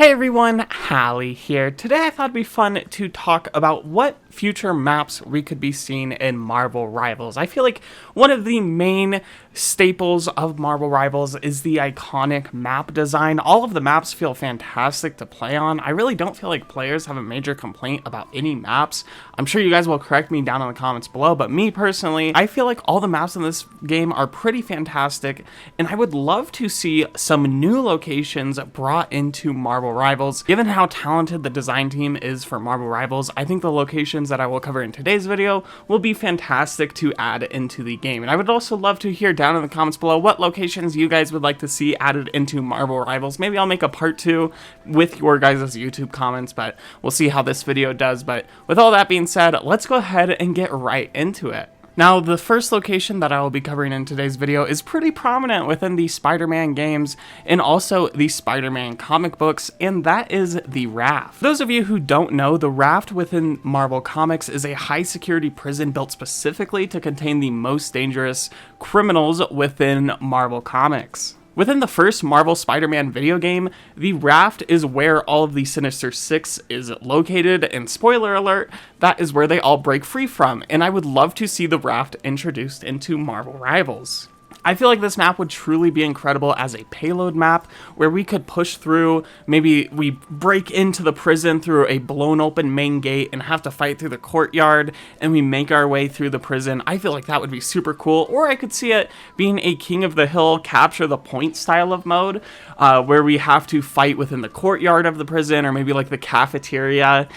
Hey everyone, Hallie here. Today I thought it'd be fun to talk about what future maps we could be seeing in Marvel Rivals. I feel like one of the main staples of Marvel Rivals is the iconic map design. All of the maps feel fantastic to play on. I really don't feel like players have a major complaint about any maps. I'm sure you guys will correct me down in the comments below, but me personally, I feel like all the maps in this game are pretty fantastic, and I would love to see some new locations brought into Marvel Rivals. Given how talented the design team is for Marvel Rivals, I think the locations that I will cover in today's video will be fantastic to add into the game. And I would also love to hear down in the comments below what locations you guys would like to see added into Marvel Rivals. Maybe I'll make a part 2 with your guys' YouTube comments, but we'll see how this video does. But with all that being said, let's go ahead and get right into it. Now, the first location that I will be covering in today's video is pretty prominent within the Spider-Man games and also the Spider-Man comic books, and that is the Raft. For those of you who don't know, the Raft within Marvel Comics is a high-security prison built specifically to contain the most dangerous criminals within Marvel Comics. Within the first Marvel Spider-Man video game, the Raft is where all of the Sinister Six is located, and spoiler alert, that is where they all break free from, and I would love to see the Raft introduced into Marvel Rivals. I feel like this map would truly be incredible as a payload map where we could push through, maybe we break into the prison through a blown open main gate and have to fight through the courtyard and we make our way through the prison. I feel like that would be super cool. Or I could see it being a King of the Hill capture the point style of mode where we have to fight within the courtyard of the prison or maybe like the cafeteria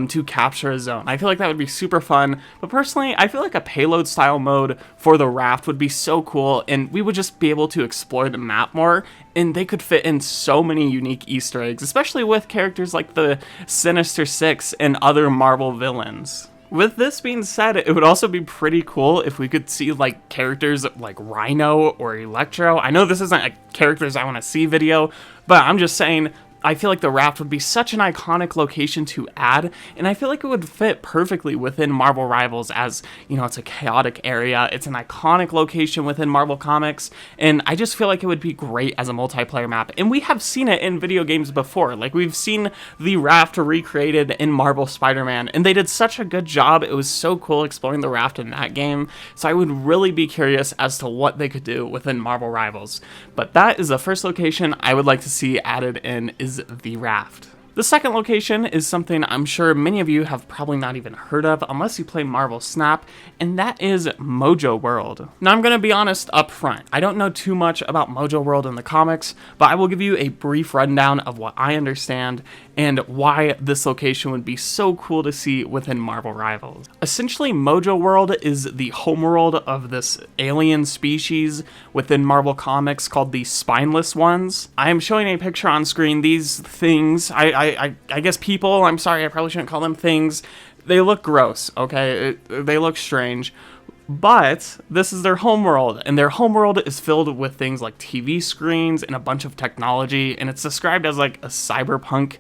to capture a zone. I feel like that would be super fun, but personally, I feel like a payload style mode for the Raft would be so cool, and we would just be able to explore the map more, and they could fit in so many unique Easter eggs, especially with characters like the Sinister Six and other Marvel villains. With this being said, it would also be pretty cool if we could see like characters like Rhino or Electro. I know this isn't a characters I want to see video, but I'm just saying, I feel like the Raft would be such an iconic location to add, and I feel like it would fit perfectly within Marvel Rivals as, you know, it's a chaotic area, it's an iconic location within Marvel Comics, and I just feel like it would be great as a multiplayer map, and we have seen it in video games before. Like, we've seen the Raft recreated in Marvel Spider-Man, and they did such a good job. It was so cool exploring the Raft in that game, so I would really be curious as to what they could do within Marvel Rivals. But that is the first location I would like to see added in, is the Raft. The second location is something I'm sure many of you have probably not even heard of unless you play Marvel Snap, and that is Mojo World. Now, I'm going to be honest up front. I don't know too much about Mojo World in the comics, but I will give you a brief rundown of what I understand and why this location would be so cool to see within Marvel Rivals. Essentially, Mojo World is the homeworld of this alien species within Marvel Comics called the Spineless Ones. I am showing a picture on screen. These things, I guess people, I'm sorry, I probably shouldn't call them things. They look gross, okay? They look strange. But this is their homeworld, and their homeworld is filled with things like TV screens and a bunch of technology, and it's described as like a cyberpunk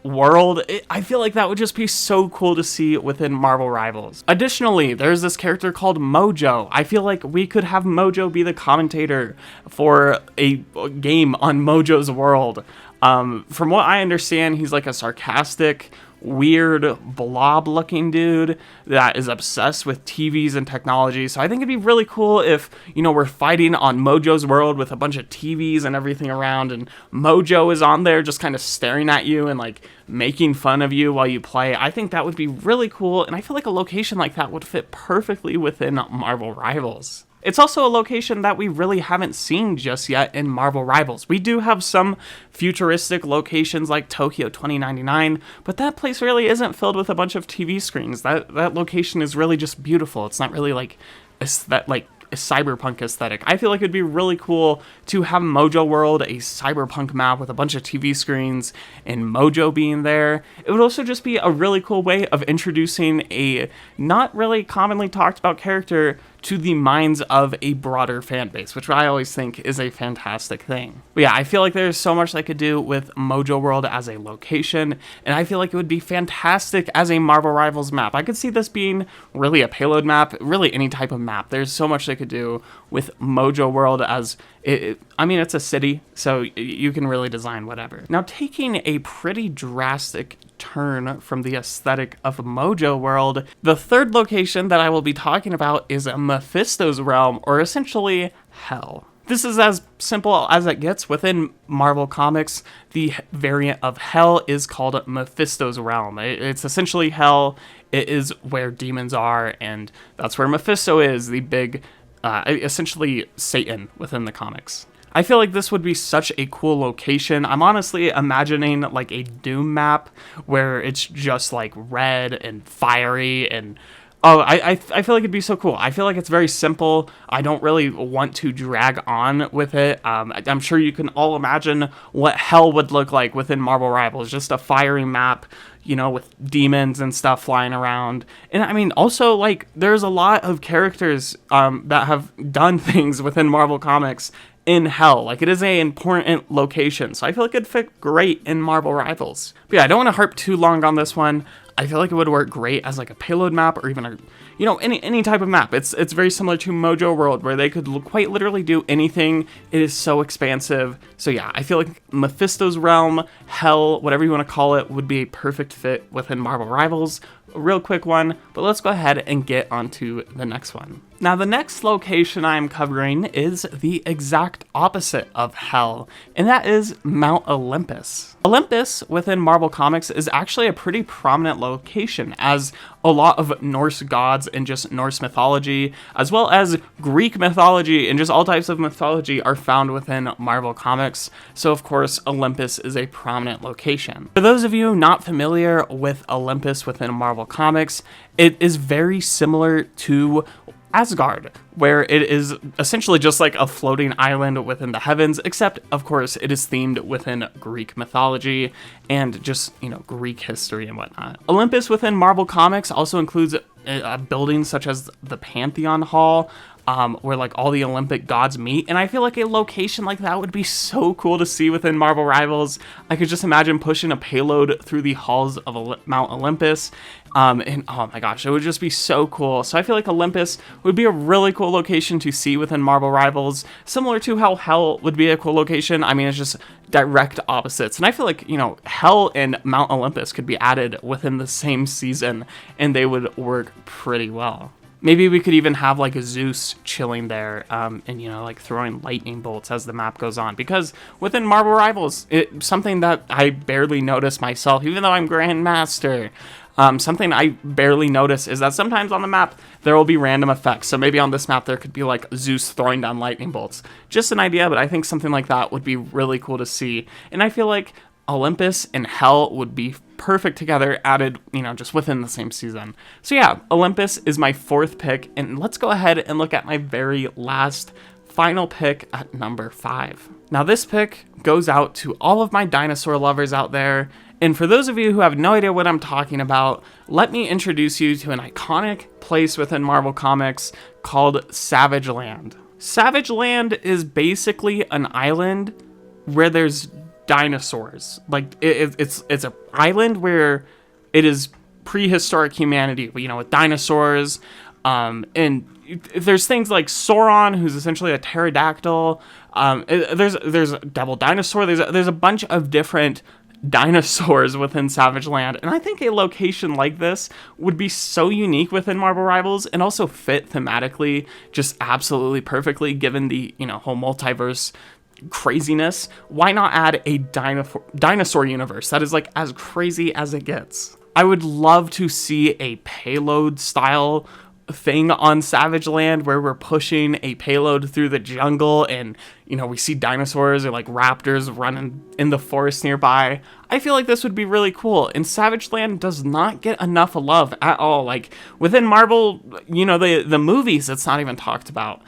world. I feel like that would just be so cool to see within Marvel Rivals. Additionally, there's this character called Mojo. I feel like we could have Mojo be the commentator for a game on Mojo's world. From what I understand, he's like a sarcastic, weird, blob-looking dude that is obsessed with TVs and technology. So I think it'd be really cool if, you know, we're fighting on Mojo's world with a bunch of TVs and everything around, and Mojo is on there just kind of staring at you and like making fun of you while you play. I think that would be really cool, and I feel like a location like that would fit perfectly within Marvel Rivals. It's also a location that we really haven't seen just yet in Marvel Rivals. We do have some futuristic locations like Tokyo 2099, but that place really isn't filled with a bunch of TV screens. That location is really just beautiful. It's not really like a cyberpunk aesthetic. I feel like it'd be really cool to have Mojo World, a cyberpunk map with a bunch of TV screens and Mojo being there. It would also just be a really cool way of introducing a not really commonly talked about character to the minds of a broader fan base, which I always think is a fantastic thing. But yeah, I feel like there's so much they could do with Mojo World as a location, and I feel like it would be fantastic as a Marvel Rivals map. I could see this being really a payload map, really any type of map. There's so much they could do with Mojo World as I mean, it's a city, so you can really design whatever. Now, taking a pretty drastic turn from the aesthetic of Mojo World, the third location that I will be talking about is Mephisto's realm, or essentially Hell. This is as simple as it gets. Within Marvel Comics, the variant of Hell is called Mephisto's realm. It's essentially Hell. It is where demons are, and that's where Mephisto is, the big essentially Satan within the comics. I feel like this would be such a cool location. I'm honestly imagining like a Doom map where it's just like red and fiery and I feel like it'd be so cool. I feel like it's very simple. I don't really want to drag on with it. I'm sure you can all imagine what Hell would look like within Marvel Rivals. Just a fiery map, you know, with demons and stuff flying around. And I mean, also, like, there's a lot of characters that have done things within Marvel Comics in Hell. Like, it is an important location, so I feel like it'd fit great in Marvel Rivals. But yeah, I don't want to harp too long on this one. I feel like it would work great as like a payload map, or even a, you know, any type of map. It's very similar to Mojo World, where they could quite literally do anything. It is so expansive. So yeah, I feel like Mephisto's realm, Hell, whatever you want to call it, would be a perfect fit within Marvel Rivals. A real quick one, but let's go ahead and get onto the next one. Now, the next location I am covering is the exact opposite of Hell, and that is Mount Olympus. Olympus within Marvel Comics is actually a pretty prominent location, as a lot of Norse gods and just Norse mythology, as well as Greek mythology and just all types of mythology, are found within Marvel Comics. So of course, Olympus is a prominent location. For those of you not familiar with Olympus within Marvel Comics, it is very similar to Asgard, where it is essentially just like a floating island within the heavens, except of course it is themed within Greek mythology and just, you know, Greek history and whatnot. Olympus within Marvel Comics also includes buildings such as the Pantheon Hall, where like all the Olympic gods meet, and I feel like a location like that would be so cool to see within Marvel Rivals. I could just imagine pushing a payload through the halls of Mount Olympus, and oh my gosh, it would just be so cool. So I feel like Olympus would be a really cool location to see within Marvel Rivals, similar to how Hell would be a cool location. I mean, it's just direct opposites, and I feel like, you know, Hell and Mount Olympus could be added within the same season, and they would work pretty well. Maybe we could even have like a Zeus chilling there, and, you know, like throwing lightning bolts as the map goes on. Because within Marvel Rivals, it's something that I barely notice myself, even though I'm Grandmaster. Something I barely notice is that sometimes on the map there will be random effects. So maybe on this map there could be like Zeus throwing down lightning bolts. Just an idea, but I think something like that would be really cool to see. And I feel like Olympus and Hell would be perfect together, added, you know, just within the same season. So yeah, Olympus is my fourth pick, and let's go ahead and look at my very last final pick at number 5. Now this pick goes out to all of my dinosaur lovers out there, and for those of you who have no idea what I'm talking about, let me introduce you to an iconic place within Marvel Comics called Savage Land. Savage Land is basically an island where there's dinosaurs. Like it's an island where it is prehistoric humanity, you know, with dinosaurs, and there's things like Sauron, who's essentially a pterodactyl. There's a devil dinosaur. There's a bunch of different dinosaurs within Savage Land, and I think a location like this would be so unique within Marvel Rivals and also fit thematically just absolutely perfectly, given the, you know, whole multiverse craziness. Why not add a dinosaur universe that is like as crazy as it gets? I would love to see a payload style thing on Savage Land where we're pushing a payload through the jungle and, you know, we see dinosaurs or like raptors running in the forest nearby. I feel like this would be really cool, and Savage Land does not get enough love at all. Like within Marvel, you know, the movies, it's not even talked about.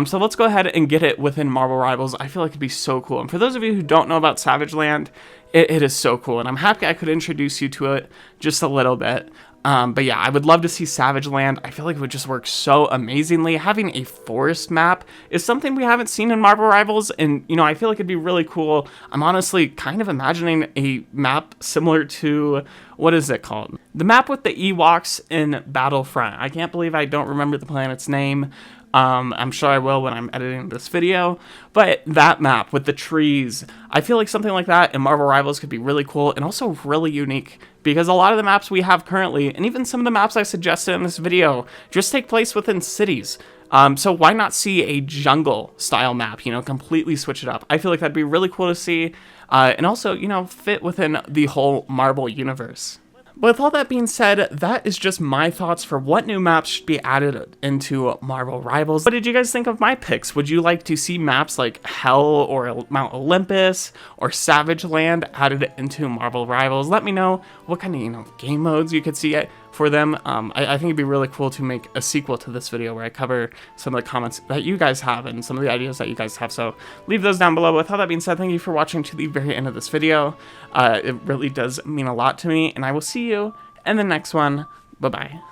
So let's go ahead and get it within Marvel Rivals. I feel like it'd be so cool. And for those of you who don't know about Savage Land, it is so cool, and I'm happy I could introduce you to it just a little bit. But yeah, I would love to see Savage Land. I feel like it would just work so amazingly. Having a forest map is something we haven't seen in Marvel Rivals, and you know, I feel like it'd be really cool. I'm honestly kind of imagining a map similar to, what is it called? The map with the Ewoks in Battlefront. I can't believe I don't remember the planet's name. I'm sure I will when I'm editing this video, but that map with the trees, I feel like something like that in Marvel Rivals could be really cool and also really unique, because a lot of the maps we have currently, and even some of the maps I suggested in this video, just take place within cities. So why not see a jungle style map, you know, completely switch it up? I feel like that'd be really cool to see, and also, you know, fit within the whole Marvel universe. With all that being said, that is just my thoughts for what new maps should be added into Marvel Rivals. What did you guys think of my picks? Would you like to see maps like Hell or Mount Olympus or Savage Land added into Marvel Rivals? Let me know what kind of, you know, game modes you could see it for them. I think it'd be really cool to make a sequel to this video where I cover some of the comments that you guys have and some of the ideas that you guys have, so leave those down below. With all that being said, thank you for watching to the very end of this video. It really does mean a lot to me, and I will see you in the next one. Bye-bye.